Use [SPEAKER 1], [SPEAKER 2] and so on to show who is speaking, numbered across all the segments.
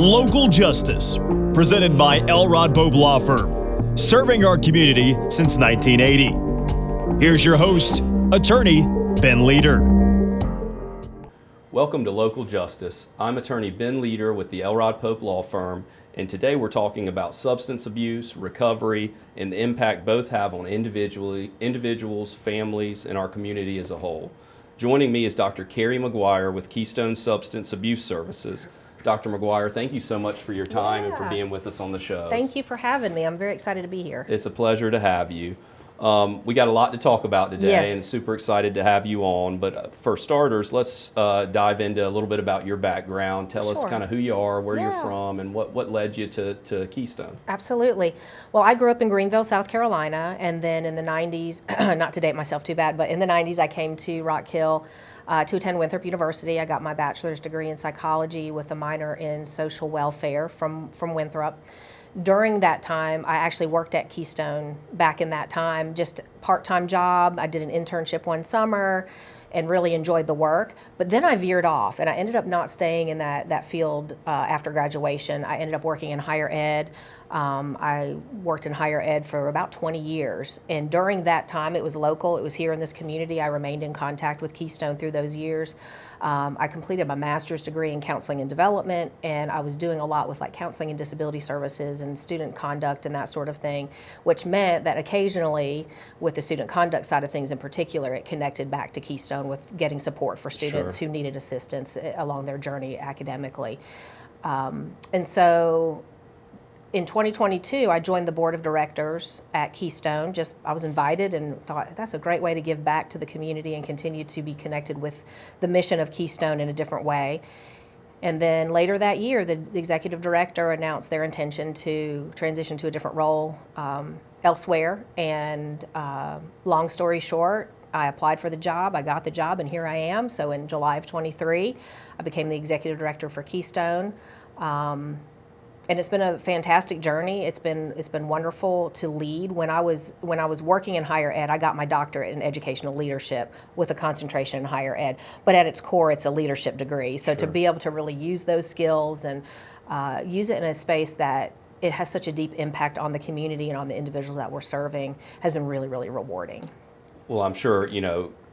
[SPEAKER 1] Local Justice, presented by Elrod Pope Law Firm, serving our community since 1980. Here's your host, attorney Ben Leader.
[SPEAKER 2] Welcome to Local Justice. I'm attorney Ben Leader with the Elrod Pope Law Firm, and today we're talking about substance abuse, recovery, and the impact both have on individuals, families, and our community as a whole. Joining me is Dr. Kari McGuire with Keystone Substance Abuse Services. Dr. McGuire, thank you so much for your time and for being with us on the show.
[SPEAKER 3] Thank you for having me. I'm very excited to be here.
[SPEAKER 2] It's a pleasure to have you. We got a lot to talk about today, and super excited to have you on. But for starters, let's dive into a little bit about your background. Tell us kind of who you are, where you're from, and what led you to Keystone.
[SPEAKER 3] Absolutely. Well, I grew up in Greenville, South Carolina, and then in the 90s, not to date myself too bad, but in the 90s I came to Rock Hill to attend Winthrop University. I got my bachelor's degree in psychology with a minor in social welfare from Winthrop. During that time, I actually worked at Keystone back in that time, just part-time job. I did an internship one summer and really enjoyed the work. But then I veered off, and I ended up not staying in that field after graduation. I ended up working in higher ed. I worked in higher ed for about 20 years. And during that time, it was local. It was here in this community. I remained in contact with Keystone through those years. I completed my master's degree in counseling and development, and I was doing a lot with like counseling and disability services and student conduct and that sort of thing, which meant that occasionally with the student conduct side of things in particular, it connected back to Keystone with getting support for students who needed assistance along their journey academically. And so in 2022, I joined the board of directors at Keystone. I was invited and thought that's a great way to give back to the community and continue to be connected with the mission of Keystone in a different way. And then later that year, the executive director announced their intention to transition to a different role elsewhere. And long story short, I applied for the job, I got the job, and here I am. So in July of 23, I became the executive director for Keystone. And it's been a fantastic journey. It's been wonderful to lead. When I was working in higher ed, I got my doctorate in educational leadership with a concentration in higher ed. But at its core, it's a leadership degree. So to be able to really use those skills and use it in a space that it has such a deep impact on the community and on the individuals that we're serving has been really, really rewarding.
[SPEAKER 2] Well, I'm sure,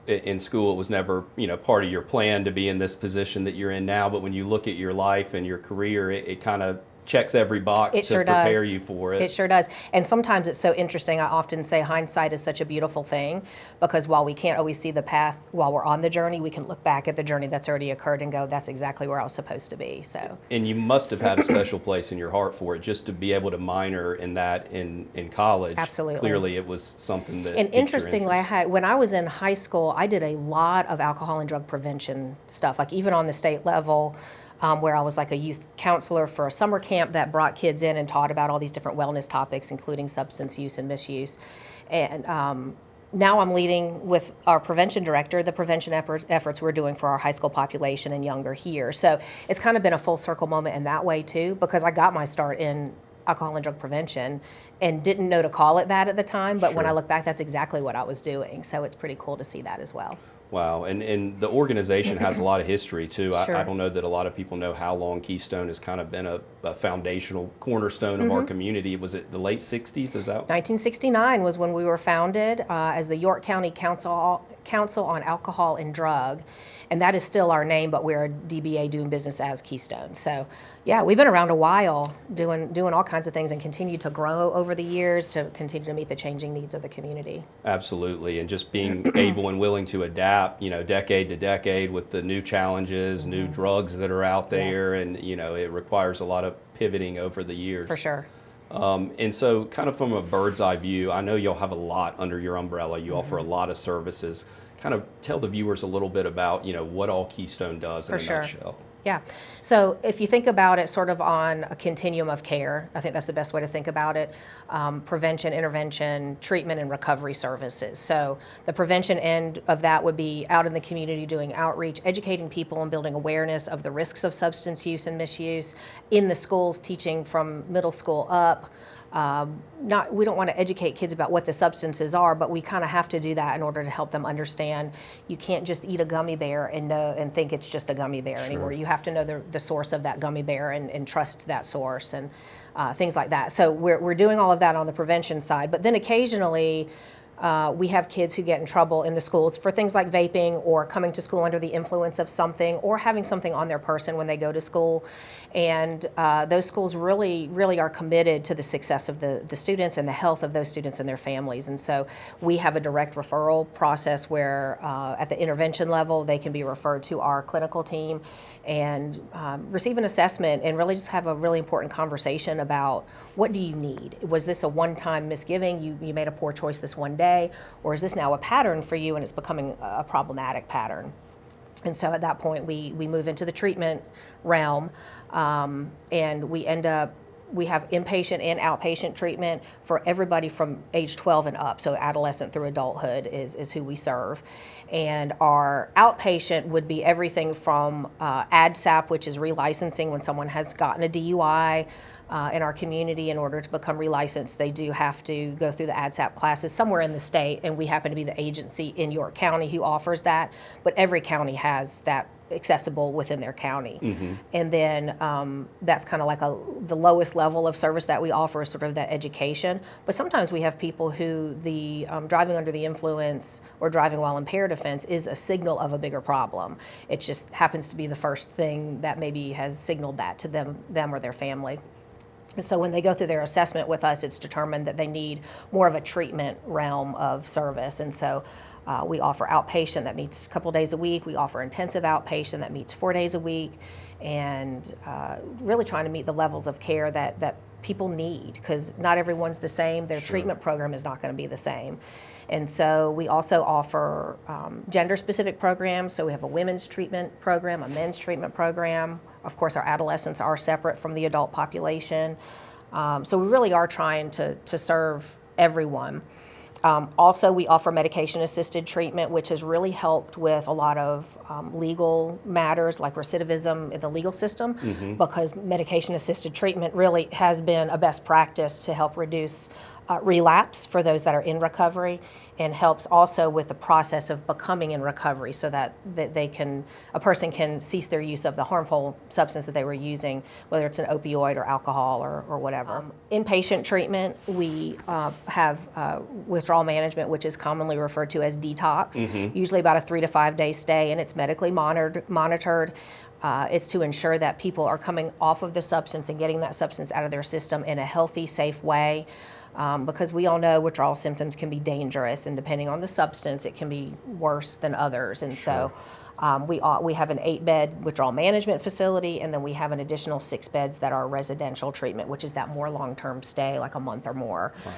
[SPEAKER 2] in school it was never, part of your plan to be in this position that you're in now. But when you look at your life and your career, it kind of checks every box to prepare you for it.
[SPEAKER 3] It sure does. And sometimes it's so interesting. I often say hindsight is such a beautiful thing, because while we can't always see the path while we're on the journey, we can look back at the journey that's already occurred and go, that's exactly where I was supposed to be. So. And
[SPEAKER 2] you must have had a special place in your heart for it, just to be able to minor in that in college.
[SPEAKER 3] Absolutely.
[SPEAKER 2] Clearly it was something that
[SPEAKER 3] And interestingly, when I was in high school, I did a lot of alcohol and drug prevention stuff, like even on the state level. Where I was like a youth counselor for a summer camp that brought kids in and taught about all these different wellness topics, including substance use and misuse. And now I'm leading with our prevention director, the prevention efforts we're doing for our high school population and younger here. So it's kind of been a full circle moment in that way too, because I got my start in alcohol and drug prevention and didn't know to call it that at the time, but when I look back, that's exactly what I was doing. So it's pretty cool to see that as well.
[SPEAKER 2] Wow, and the organization has a lot of history too. I don't know that a lot of people know how long Keystone has kind of been a foundational cornerstone of our community. Was it the late 60s? Is that?
[SPEAKER 3] 1969 was when we were founded as the York County Council on Alcohol and Drug. And that is still our name, but we're a DBA doing business as Keystone. So yeah, we've been around a while doing all kinds of things and continue to grow over the years to continue to meet the changing needs of the community.
[SPEAKER 2] Absolutely, and just being able and willing to adapt, decade to decade with the new challenges, new drugs that are out there, and it requires a lot of pivoting over the years.
[SPEAKER 3] For sure.
[SPEAKER 2] And so kind of from a bird's eye view, I know you'll have a lot under your umbrella. You offer a lot of services. Kind of tell the viewers a little bit about, what all Keystone does in a nutshell.
[SPEAKER 3] Yeah. So if you think about it sort of on a continuum of care, I think that's the best way to think about it. Prevention, intervention, treatment, and recovery services. So the prevention end of that would be out in the community doing outreach, educating people and building awareness of the risks of substance use and misuse. In the schools, teaching from middle school up. we don't want to educate kids about what the substances are, but we kind of have to do that in order to help them understand you can't just eat a gummy bear and think it's just a gummy bear anymore. You have to know the source of that gummy bear and trust that source and things like that. So we're doing all of that on the prevention side, but then occasionally we have kids who get in trouble in the schools for things like vaping or coming to school under the influence of something or having something on their person when they go to school. And those schools really, really are committed to the success of the students and the health of those students and their families. And so we have a direct referral process where at the intervention level, they can be referred to our clinical team and receive an assessment and really just have a really important conversation about what do you need? Was this a one-time misgiving? You made a poor choice this one day, or is this now a pattern for you and it's becoming a problematic pattern? And so at that point, we move into the treatment realm, and we have inpatient and outpatient treatment for everybody from age 12 and up, so adolescent through adulthood is who we serve. And our outpatient would be everything from ADSAP, which is relicensing when someone has gotten a DUI. In our community, in order to become relicensed, they do have to go through the ADSAP classes somewhere in the state, and we happen to be the agency in York County who offers that, but every county has that accessible within their county. Mm-hmm. And then that's kind of like the lowest level of service that we offer is sort of that education. But sometimes we have people who the driving under the influence or driving while impaired offense is a signal of a bigger problem. It just happens to be the first thing that maybe has signaled that to them or their family. And so when they go through their assessment with us, it's determined that they need more of a treatment realm of service. And so we offer outpatient that meets a couple days a week. We offer intensive outpatient that meets 4 days a week, and really trying to meet the levels of care that people need, because not everyone's the same. Their treatment program is not going to be the same. And so we also offer gender-specific programs. So we have a women's treatment program, a men's treatment program. Of course, our adolescents are separate from the adult population. So we really are trying to serve everyone. Also, we offer medication-assisted treatment, which has really helped with a lot of legal matters like recidivism in the legal system, because medication-assisted treatment really has been a best practice to help reduce relapse for those that are in recovery, and helps also with the process of becoming in recovery, so that a person can cease their use of the harmful substance that they were using, whether it's an opioid or alcohol or whatever. Inpatient treatment, we have withdrawal management, which is commonly referred to as detox, usually about a 3 to 5 day stay, and it's medically monitored. It's to ensure that people are coming off of the substance and getting that substance out of their system in a healthy, safe way. Because we all know withdrawal symptoms can be dangerous, and depending on the substance, it can be worse than others. And so we have an 8-bed withdrawal management facility, and then we have an additional 6 beds that are residential treatment, which is that more long-term stay, like a month or more. Wow.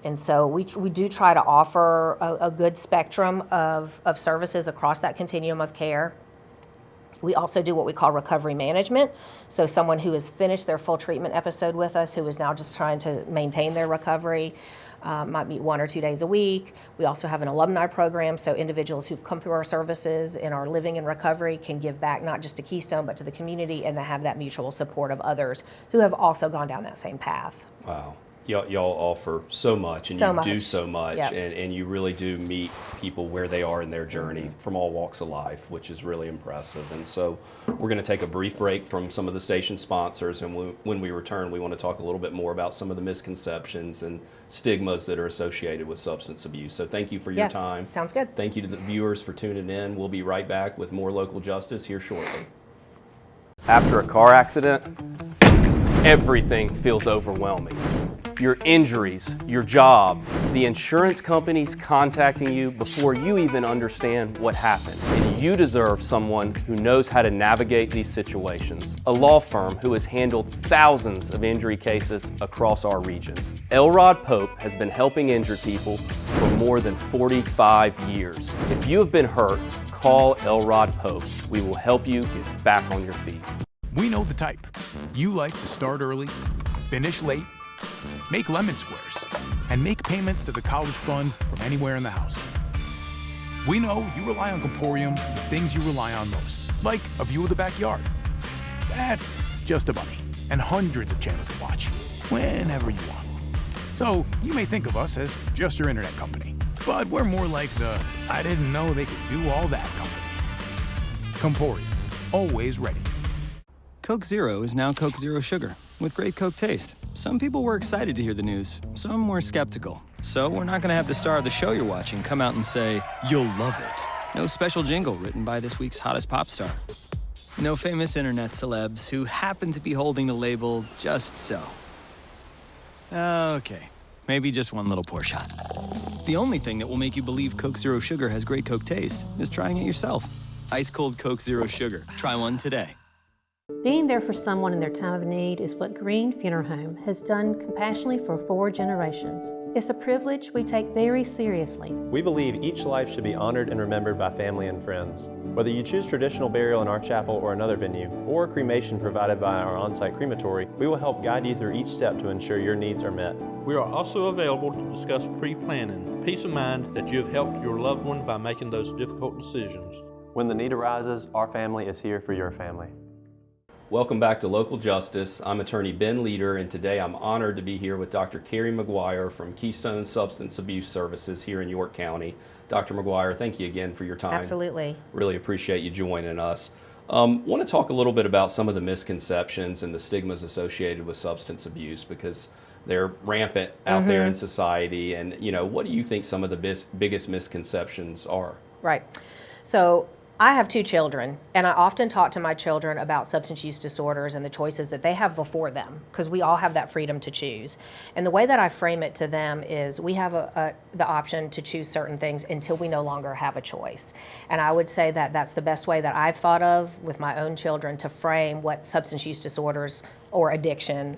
[SPEAKER 3] And so we do try to offer a good spectrum of services across that continuum of care. We also do what we call recovery management. So someone who has finished their full treatment episode with us, who is now just trying to maintain their recovery, might meet 1 or 2 days a week. We also have an alumni program, so individuals who've come through our services and are living in recovery can give back not just to Keystone, but to the community, and they have that mutual support of others who have also gone down that same path.
[SPEAKER 2] Wow. Y'all offer so much, and you do so much,
[SPEAKER 3] yep.
[SPEAKER 2] and you really do meet people where they are in their journey from all walks of life, which is really impressive. And so we're going to take a brief break from some of the station sponsors, and when we return, we want to talk a little bit more about some of the misconceptions and stigmas that are associated with substance abuse. So thank you for your time.
[SPEAKER 3] Sounds good.
[SPEAKER 2] Thank you to the viewers for tuning in. We'll be right back with more local justice here shortly. After a car accident, everything feels overwhelming. Your injuries, your job, the insurance companies contacting you before you even understand what happened. And you deserve someone who knows how to navigate these situations. A law firm who has handled thousands of injury cases across our region. Elrod Pope has been helping injured people for more than 45 years. If you have been hurt, call Elrod Pope. We will help you get back on your feet.
[SPEAKER 4] We know the type. You like to start early, finish late, make lemon squares, and make payments to the college fund from anywhere in the house. We know you rely on Comporium for the things you rely on most, like a view of the backyard. That's just a bunny, and hundreds of channels to watch, whenever you want. So you may think of us as just your internet company, but we're more like the I didn't know they could do all that company. Comporium, always ready.
[SPEAKER 5] Coke Zero is now Coke Zero Sugar, with great Coke taste. Some people were excited to hear the news, some were skeptical. So we're not going to have the star of the show you're watching come out and say, "You'll love it." No special jingle written by this week's hottest pop star. No famous internet celebs who happen to be holding the label just so. Okay, maybe just one little pour shot. The only thing that will make you believe Coke Zero Sugar has great Coke taste is trying it yourself. Ice cold Coke Zero Sugar. Try one today.
[SPEAKER 6] Being there for someone in their time of need is what Green Funeral Home has done compassionately for 4 generations. It's a privilege we take very seriously.
[SPEAKER 7] We believe each life should be honored and remembered by family and friends. Whether you choose traditional burial in our chapel or another venue, or cremation provided by our on-site crematory, we will help guide you through each step to ensure your needs are met.
[SPEAKER 8] We are also available to discuss pre-planning. Peace of mind that you have helped your loved one by making those difficult decisions.
[SPEAKER 7] When the need arises, our family is here for your family.
[SPEAKER 2] Welcome back to Local Justice. I'm attorney Ben Leader, and today I'm honored to be here with Dr. Kari McGuire from Keystone Substance Abuse Services here in York County. Dr. McGuire, thank you again for your time.
[SPEAKER 3] Absolutely.
[SPEAKER 2] Really appreciate you joining us. Want to talk a little bit about some of the misconceptions and the stigmas associated with substance abuse, because they're rampant out there in society. And, you know, what do you think some of the biggest misconceptions are?
[SPEAKER 3] Right. So I have 2 children, and I often talk to my children about substance use disorders and the choices that they have before them, because we all have that freedom to choose. And the way that I frame it to them is we have the option to choose certain things until we no longer have a choice. And I would say that that's the best way that I've thought of with my own children to frame what substance use disorders or addiction,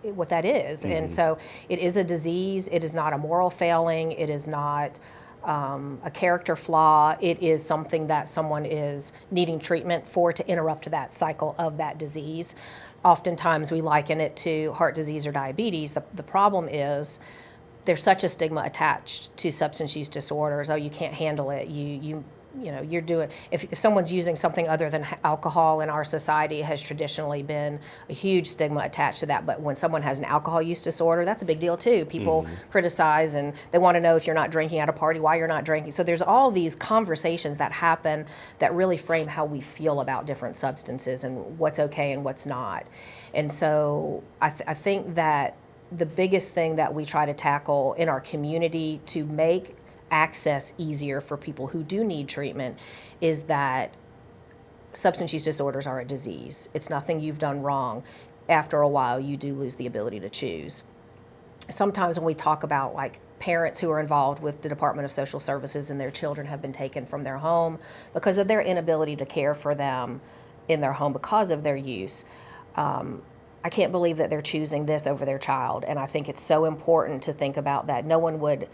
[SPEAKER 3] what that is. And so it is a disease. It is not a moral failing. It is not a character flaw. It is something that someone is needing treatment for to interrupt that cycle of that disease. Oftentimes we liken it to heart disease or diabetes. The problem is there's such a stigma attached to substance use disorders. Oh, you can't handle it. You know, you're doing, if someone's using something other than alcohol in our society, has traditionally been a huge stigma attached to that. But when someone has an alcohol use disorder, that's a big deal too. People criticize and they want to know if you're not drinking at a party, why you're not drinking. So there's all these conversations that happen that really frame how we feel about different substances and what's okay and what's not. And so I think that the biggest thing that we try to tackle in our community to make access easier for people who do need treatment is that substance use disorders are a disease. It's nothing you've done wrong. After a while, you do lose the ability to choose. Sometimes when we talk about like parents who are involved with the Department of Social Services and their children have been taken from their home because of their inability to care for them in their home because of their use, I can't believe that they're choosing this over their child. And I think it's so important to think about that. No one would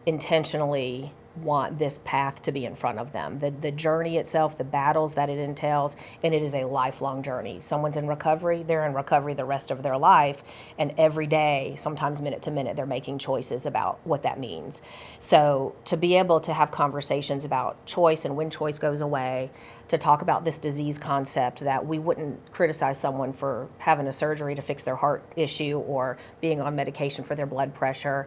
[SPEAKER 3] intentionally want this path to be in front of them. The journey itself, the battles that it entails, and it is a lifelong journey. Someone's in recovery, they're in recovery the rest of their life, and every day, sometimes minute to minute, they're making choices about what that means. So to be able to have conversations about choice and when choice goes away, to talk about this disease concept that we wouldn't criticize someone for having a surgery to fix their heart issue or being on medication for their blood pressure.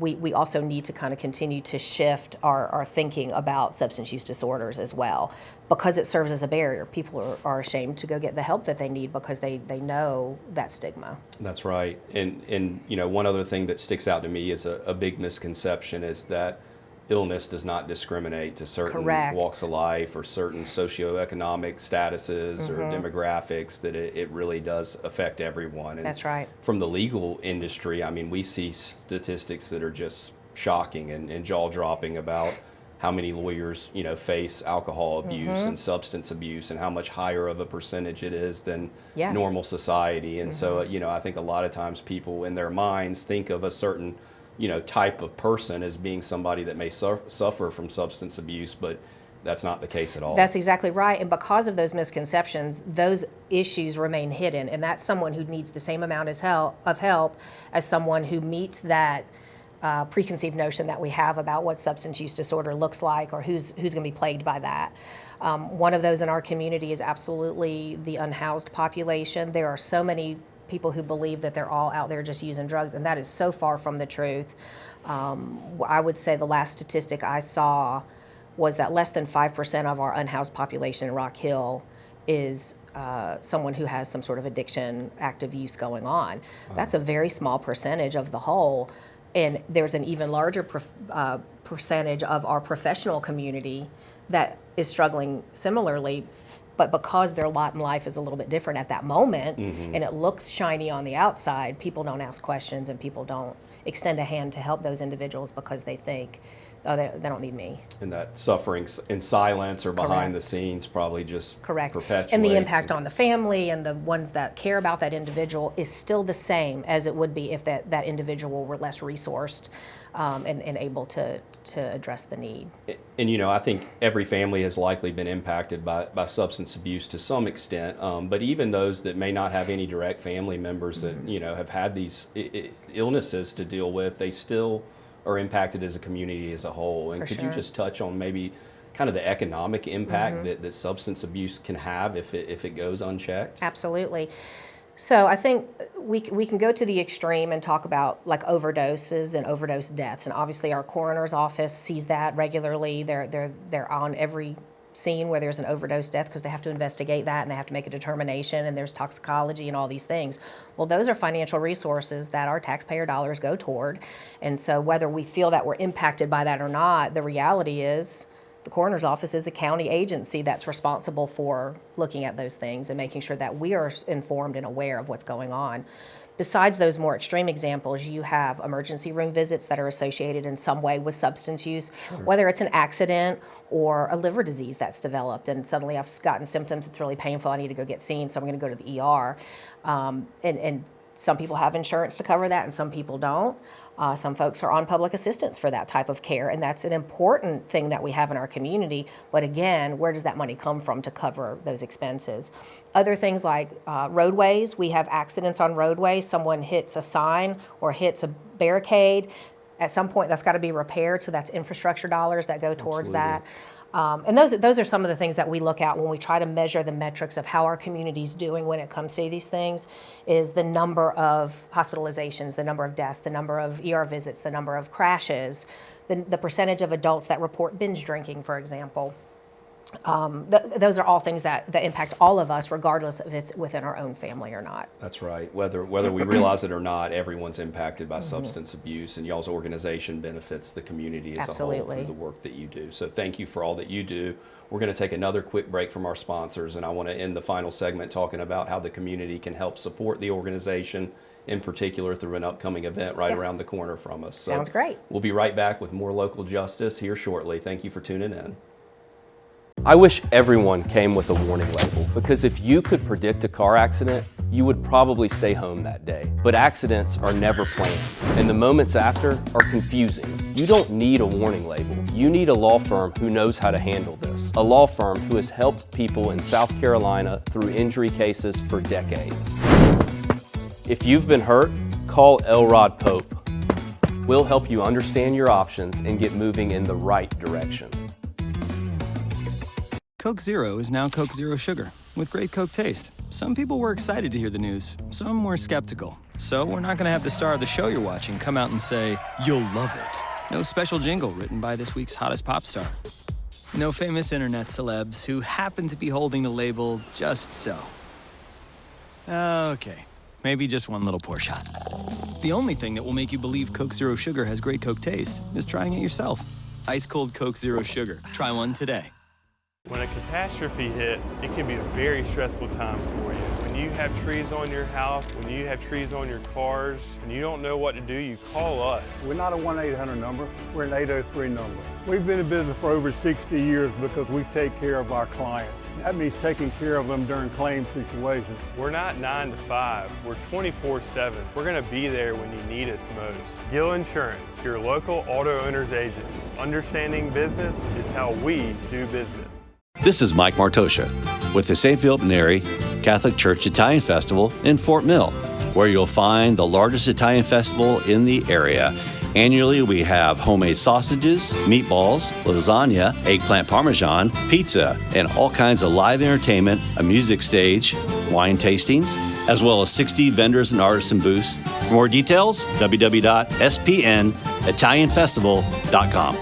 [SPEAKER 3] We also need to kind of continue to shift our thinking about substance use disorders as well, because it serves as a barrier. People are ashamed to go get the help that they need because they know that stigma.
[SPEAKER 2] That's right. And you know, one other thing that sticks out to me is a big misconception is that illness does not discriminate to certain walks of life or certain socioeconomic statuses or demographics, that it really does affect everyone. And
[SPEAKER 3] that's right.
[SPEAKER 2] From the legal industry, I mean, we see statistics that are just shocking and jaw-dropping about how many lawyers, you know, face alcohol abuse and substance abuse, and how much higher of a percentage it is than normal society. And so, you know, I think a lot of times people in their minds think of a certain, you know, type of person as being somebody that may suffer from substance abuse, but that's not the case at all.
[SPEAKER 3] That's exactly right. And because of those misconceptions, those issues remain hidden. And that's someone who needs the same amount of help as someone who meets that preconceived notion that we have about what substance use disorder looks like or who's going to be plagued by that. One of those in our community is absolutely the unhoused population. There are so many people who believe that they're all out there just using drugs, and that is so far from the truth. I would say the last statistic I saw was that less than 5% of our unhoused population in Rock Hill is someone who has some sort of addiction, active use going on. Wow. That's a very small percentage of the whole, and there's an even larger percentage of our professional community that is struggling similarly, but because their lot in life is a little bit different at that moment, and it looks shiny on the outside, people don't ask questions and people don't extend a hand to help those individuals because they think, oh, they don't need me.
[SPEAKER 2] And that suffering in silence or behind
[SPEAKER 3] Correct.
[SPEAKER 2] the scenes probably just
[SPEAKER 3] Correct.
[SPEAKER 2] perpetuates.
[SPEAKER 3] And the impact on the family and the ones that care about that individual is still the same as it would be if that individual were less resourced and able to address the need.
[SPEAKER 2] And I think every family has likely been impacted by substance abuse to some extent, but even those that may not have any direct family members that have had these illnesses to deal with, they still are impacted as a community as a whole. And could you just touch on maybe kind of the economic impact that substance abuse can have if it goes unchecked?
[SPEAKER 3] Absolutely. So I think we can go to the extreme and talk about like overdoses and overdose deaths, and obviously our coroner's office sees that regularly. They're on every scene where there's an overdose death because they have to investigate that and they have to make a determination, and there's toxicology and all these things. Well, those are financial resources that our taxpayer dollars go toward, and so whether we feel that we're impacted by that or not, the reality is the coroner's office is a county agency that's responsible for looking at those things and making sure that we are informed and aware of what's going on. Besides those more extreme examples, you have emergency room visits that are associated in some way with substance use, whether it's an accident or a liver disease that's developed, and suddenly I've gotten symptoms, it's really painful, I need to go get seen, so I'm going to go to the ER. And some people have insurance to cover that and some people don't. Some folks are on public assistance for that type of care, and that's an important thing that we have in our community. But again, where does that money come from to cover those expenses? Other things like roadways, we have accidents on roadways. Someone hits a sign or hits a barricade. At some point, that's got to be repaired, so that's infrastructure dollars that go towards that. And those are some of the things that we look at when we try to measure the metrics of how our community's doing when it comes to these things, is the number of hospitalizations, the number of deaths, the number of ER visits, the number of crashes, the percentage of adults that report binge drinking, for example. Those are all things that impact all of us, regardless if it's within our own family or not.
[SPEAKER 2] That's right. Whether we realize it or not, everyone's impacted by substance abuse, and y'all's organization benefits the community as a whole through the work that you do. So thank you for all that you do. We're going to take another quick break from our sponsors, and I want to end the final segment talking about how the community can help support the organization, in particular through an upcoming event right around the corner from us. So
[SPEAKER 3] sounds great.
[SPEAKER 2] We'll be right back with more local justice here shortly. Thank you for tuning in. I wish everyone came with a warning label, because if you could predict a car accident, you would probably stay home that day. But accidents are never planned, and the moments after are confusing. You don't need a warning label. You need a law firm who knows how to handle this. A law firm who has helped people in South Carolina through injury cases for decades. If you've been hurt, call Elrod Pope. We'll help you understand your options and get moving in the right direction.
[SPEAKER 5] Coke Zero is now Coke Zero Sugar, with great Coke taste. Some people were excited to hear the news, some were skeptical. So we're not going to have the star of the show you're watching come out and say, "You'll love it." No special jingle written by this week's hottest pop star. No famous internet celebs who happen to be holding the label just so. Okay, maybe just one little pour shot. The only thing that will make you believe Coke Zero Sugar has great Coke taste is trying it yourself. Ice cold Coke Zero Sugar. Try one today.
[SPEAKER 9] When a catastrophe hits, it can be a very stressful time for you. When you have trees on your house, when you have trees on your cars, and you don't know what to do, you call us.
[SPEAKER 10] We're not a 1-800 number, we're an 803 number. We've been in business for over 60 years because we take care of our clients. That means taking care of them during claim situations.
[SPEAKER 9] We're not 9 to 5, we're 24/7. We're gonna be there when you need us most. Gill Insurance, your local auto owner's agent. Understanding business is how we do business.
[SPEAKER 11] This is Mike Martosha with the St. Philip Neri Catholic Church Italian Festival in Fort Mill, where you'll find the largest Italian festival in the area. Annually, we have homemade sausages, meatballs, lasagna, eggplant parmesan, pizza, and all kinds of live entertainment, a music stage, wine tastings, as well as 60 vendors and artisan booths. For more details, www.spnitalianfestival.com.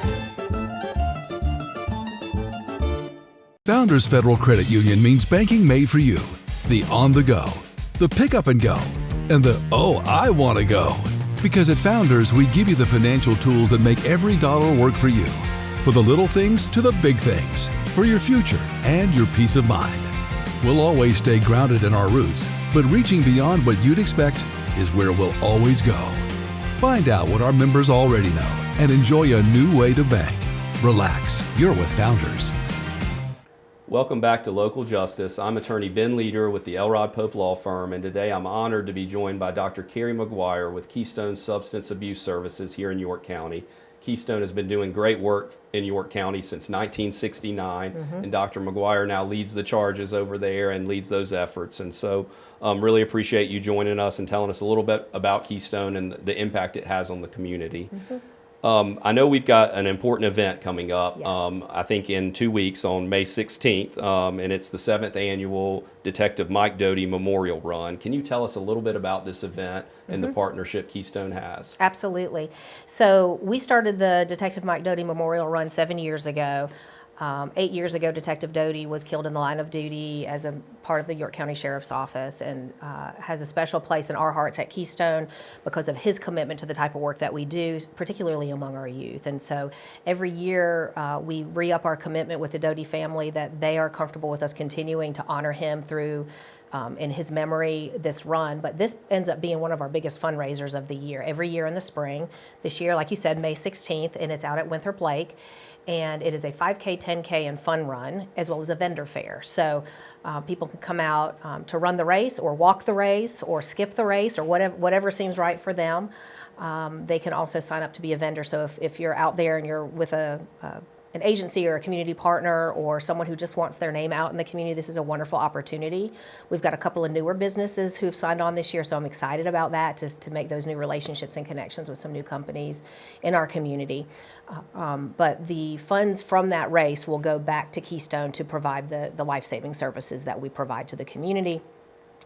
[SPEAKER 12] Founders Federal Credit Union means banking made for you. The on the go, the pick up and go, and the oh, I want to go. Because at Founders, we give you the financial tools that make every dollar work for you. For the little things to the big things. For your future and your peace of mind. We'll always stay grounded in our roots, but reaching beyond what you'd expect is where we'll always go. Find out what our members already know and enjoy a new way to bank. Relax, you're with Founders.
[SPEAKER 2] Welcome back to Local Justice. I'm attorney Ben Leader with the Elrod Pope Law Firm, and today I'm honored to be joined by Dr. Kari McGuire with Keystone Substance Abuse Services here in York County. Keystone has been doing great work in York County since 1969, and Dr. McGuire now leads the charges over there and leads those efforts. And so really appreciate you joining us and telling us a little bit about Keystone and the impact it has on the community. I know we've got an important event coming up, yes. I think in 2 weeks on May 16th, and it's the 7th annual Detective Mike Doty Memorial Run. Can you tell us a little bit about this event and the partnership Keystone has?
[SPEAKER 3] Absolutely. So we started the Detective Mike Doty Memorial Run 7 years ago. 8 years ago, Detective Doty was killed in the line of duty as a part of the York County Sheriff's Office, and has a special place in our hearts at Keystone because of his commitment to the type of work that we do, particularly among our youth. And so every year we re-up our commitment with the Doty family that they are comfortable with us continuing to honor him through in his memory, this run. But this ends up being one of our biggest fundraisers of the year, every year in the spring. This year, like you said, May 16th, and it's out at Winthrop Lake. And it is a 5K, 10K, and fun run, as well as a vendor fair. So people can come out to run the race, or walk the race, or skip the race, or whatever seems right for them. They can also sign up to be a vendor. So if you're out there and you're with an agency or a community partner or someone who just wants their name out in the community, this is a wonderful opportunity. We've got a couple of newer businesses who've signed on this year, so I'm excited about that, to make those new relationships and connections with some new companies in our community. But the funds from that race will go back to Keystone to provide the life-saving services that we provide to the community.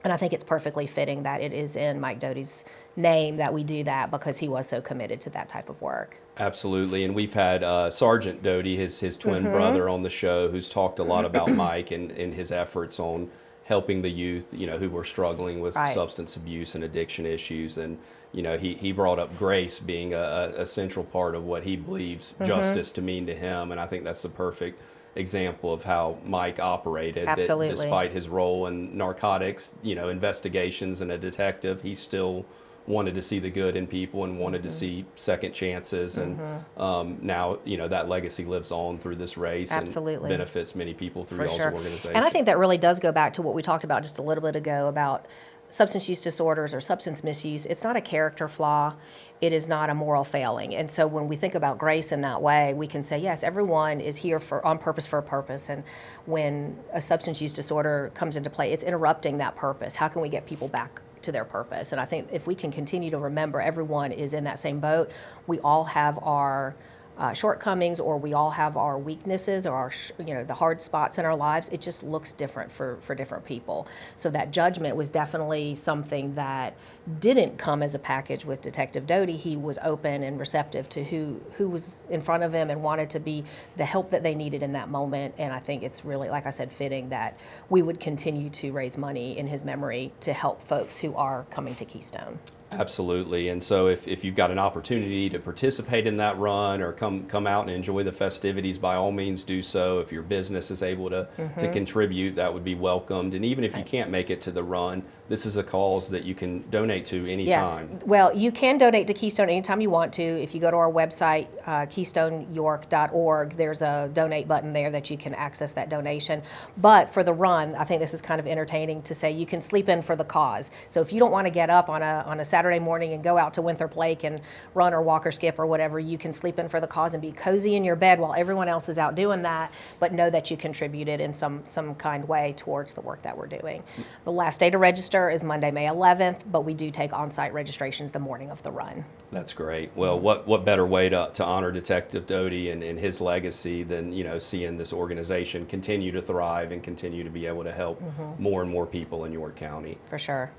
[SPEAKER 3] And I think it's perfectly fitting that it is in Mike Doty's name that we do that, because he was so committed to that type of work.
[SPEAKER 2] Absolutely, and we've had Sergeant Doty, his twin brother, on the show, who's talked a lot about Mike and his efforts on helping the youth, who were struggling with substance abuse and addiction issues. And he brought up grace being a central part of what he believes justice to mean to him, and I think that's the perfect example of how Mike operated.
[SPEAKER 3] Absolutely.
[SPEAKER 2] That despite his role in narcotics, investigations, and a detective, he still wanted to see the good in people and wanted to see second chances. And now, that legacy lives on through this race.
[SPEAKER 3] Absolutely.
[SPEAKER 2] And benefits many people through y'all's organization.
[SPEAKER 3] And I think that really does go back to what we talked about just a little bit ago about substance use disorders or substance misuse. It's not a character flaw. It is not a moral failing. And so when we think about grace in that way, we can say, yes, everyone is here on purpose for a purpose. And when a substance use disorder comes into play, it's interrupting that purpose. How can we get people back to their purpose? And I think if we can continue to remember everyone is in that same boat, we all have our shortcomings, or we all have our weaknesses, or our, the hard spots in our lives. It just looks different for different people. So that judgment was definitely something that didn't come as a package with Detective Doty. He was open and receptive to who was in front of him and wanted to be the help that they needed in that moment. And I think it's really, like I said, fitting that we would continue to raise money in his memory to help folks who are coming to Keystone.
[SPEAKER 2] Absolutely. And so if you've got an opportunity to participate in that run or come out and enjoy the festivities, by all means do so. If your business is able to contribute, that would be welcomed. And even if you can't make it to the run, this is a cause that you can donate to anytime.
[SPEAKER 3] Yeah. Well, you can donate to Keystone anytime you want to. If you go to our website, keystoneyork.org, there's a donate button there that you can access that donation. But for the run, I think this is kind of entertaining to say you can sleep in for the cause. So if you don't want to get up on a Saturday Saturday morning and go out to Winthrop Lake and run or walk or skip or whatever, you can sleep in for the cause and be cozy in your bed while everyone else is out doing that, but know that you contributed in some kind way towards the work that we're doing. The last day to register is Monday, May 11th, but we do take on-site registrations the morning of the run.
[SPEAKER 2] That's great. Well, what better way to honor Detective Doty and his legacy than, seeing this organization continue to thrive and continue to be able to help more and more people in York County.
[SPEAKER 3] For sure.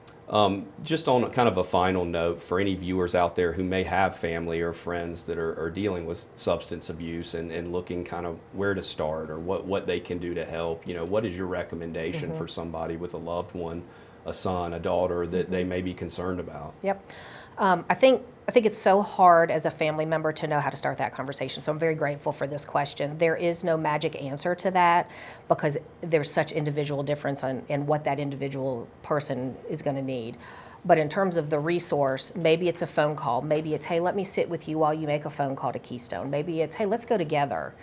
[SPEAKER 2] Just on kind of a final note, for any viewers out there who may have family or friends that are dealing with substance abuse and looking kind of where to start or what they can do to help, what is your recommendation for somebody with a loved one, a son, a daughter that they may be concerned about?
[SPEAKER 3] Yep. I think it's so hard as a family member to know how to start that conversation. So I'm very grateful for this question. There is no magic answer to that because there's such individual difference in what that individual person is going to need. But in terms of the resource, maybe it's a phone call. Maybe it's, hey, let me sit with you while you make a phone call to Keystone. Maybe it's, hey, let's go together.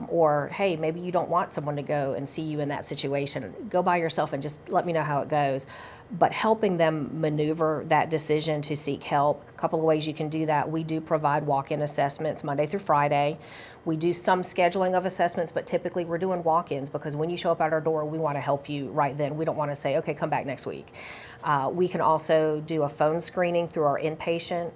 [SPEAKER 3] Or, hey, maybe you don't want someone to go and see you in that situation. Go by yourself and just let me know how it goes. But helping them maneuver that decision to seek help, a couple of ways you can do that. We do provide walk-in assessments Monday through Friday. We do some scheduling of assessments, but typically we're doing walk-ins because when you show up at our door, we want to help you right then. We don't want to say, okay, come back next week. We can also do a phone screening through our inpatient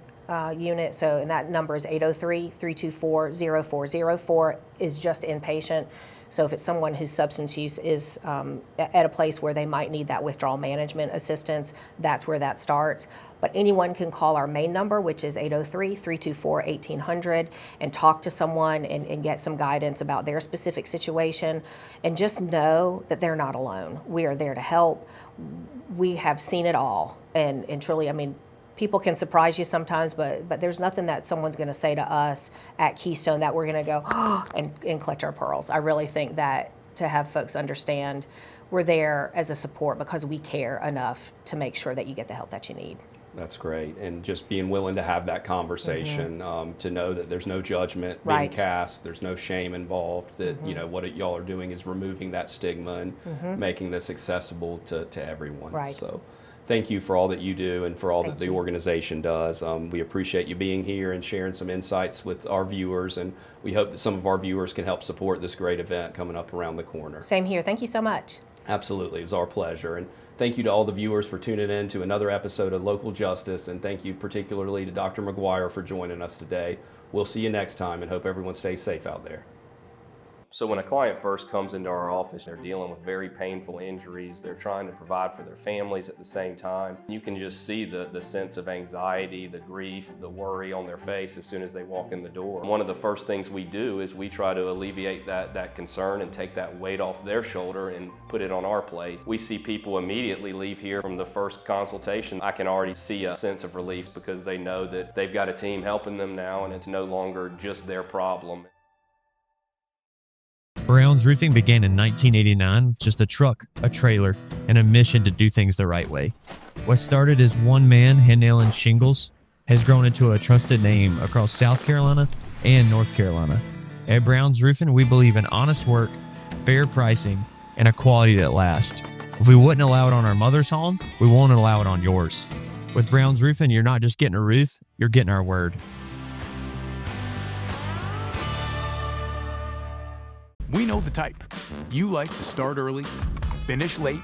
[SPEAKER 3] unit, and that number is 803-324-0404 is just inpatient. So if it's someone whose substance use is at a place where they might need that withdrawal management assistance, that's where that starts. But anyone can call our main number, which is 803-324-1800, and talk to someone and get some guidance about their specific situation. And just know that they're not alone. We are there to help. We have seen it all. And truly, I mean, people can surprise you sometimes, but there's nothing that someone's going to say to us at Keystone that we're going to go and clutch our pearls. I really think that to have folks understand we're there as a support because we care enough to make sure that you get the help that you need.
[SPEAKER 2] That's great. And just being willing to have that conversation, to know that there's no judgment being cast, there's no shame involved, that what y'all are doing is removing that stigma and making this accessible to everyone.
[SPEAKER 3] Right.
[SPEAKER 2] So thank you for all that you do and for all that the organization does. We appreciate you being here and sharing some insights with our viewers, and we hope that some of our viewers can help support this great event coming up around the corner.
[SPEAKER 3] Same here. Thank you so much.
[SPEAKER 2] Absolutely. It was our pleasure. And thank you to all the viewers for tuning in to another episode of Local Justice, and thank you particularly to Dr. McGuire for joining us today. We'll see you next time and hope everyone stays safe out there. So when a client first comes into our office, they're dealing with very painful injuries. They're trying to provide for their families at the same time. You can just see the sense of anxiety, the grief, the worry on their face as soon as they walk in the door. One of the first things we do is we try to alleviate that concern and take that weight off their shoulder and put it on our plate. We see people immediately leave here from the first consultation. I can already see a sense of relief because they know that they've got a team helping them now and it's no longer just their problem.
[SPEAKER 13] Brown's Roofing began in 1989 with just a truck, a trailer, and a mission to do things the right way. What started as one man hand-nailing shingles has grown into a trusted name across South Carolina and North Carolina. At Brown's Roofing, we believe in honest work, fair pricing, and a quality that lasts. If we wouldn't allow it on our mother's home, we won't allow it on yours. With Brown's Roofing, you're not just getting a roof, you're getting our word.
[SPEAKER 4] We know the type. You like to start early, finish late,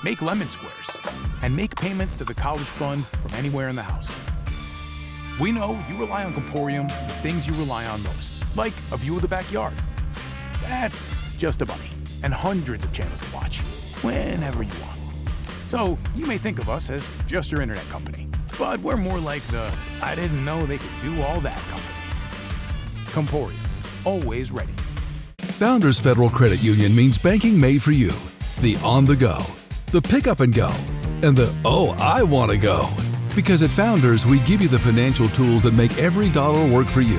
[SPEAKER 4] make lemon squares, and make payments to the college fund from anywhere in the house. We know you rely on Comporium for the things you rely on most, like a view of the backyard. That's just a bunny, and hundreds of channels to watch, whenever you want. So you may think of us as just your internet company, but we're more like the I didn't know they could do all that company. Comporium, always ready.
[SPEAKER 12] Founders Federal Credit Union means banking made for you. The on the go, the pick up and go, and the oh, I want to go. Because at Founders, we give you the financial tools that make every dollar work for you.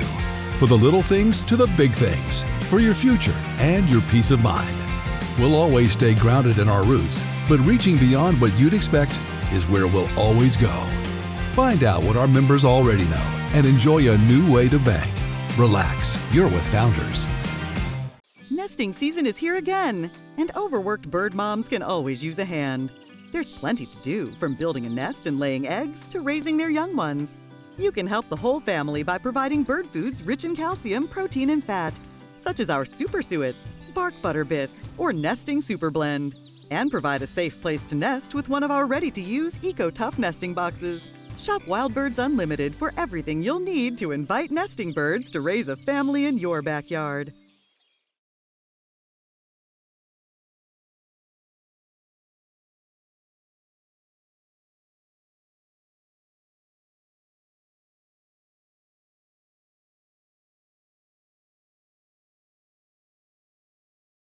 [SPEAKER 12] For the little things to the big things. For your future and your peace of mind. We'll always stay grounded in our roots, but reaching beyond what you'd expect is where we'll always go. Find out what our members already know and enjoy a new way to bank. Relax, you're with Founders.
[SPEAKER 14] Nesting season is here again, and overworked bird moms can always use a hand. There's plenty to do, from building a nest and laying eggs to raising their young ones. You can help the whole family by providing bird foods rich in calcium, protein, and fat, such as our Super Suets, Bark Butter Bits, or Nesting Super Blend. And provide a safe place to nest with one of our ready-to-use Eco-Tough nesting boxes. Shop Wild Birds Unlimited for everything you'll need to invite nesting birds to raise a family in your backyard.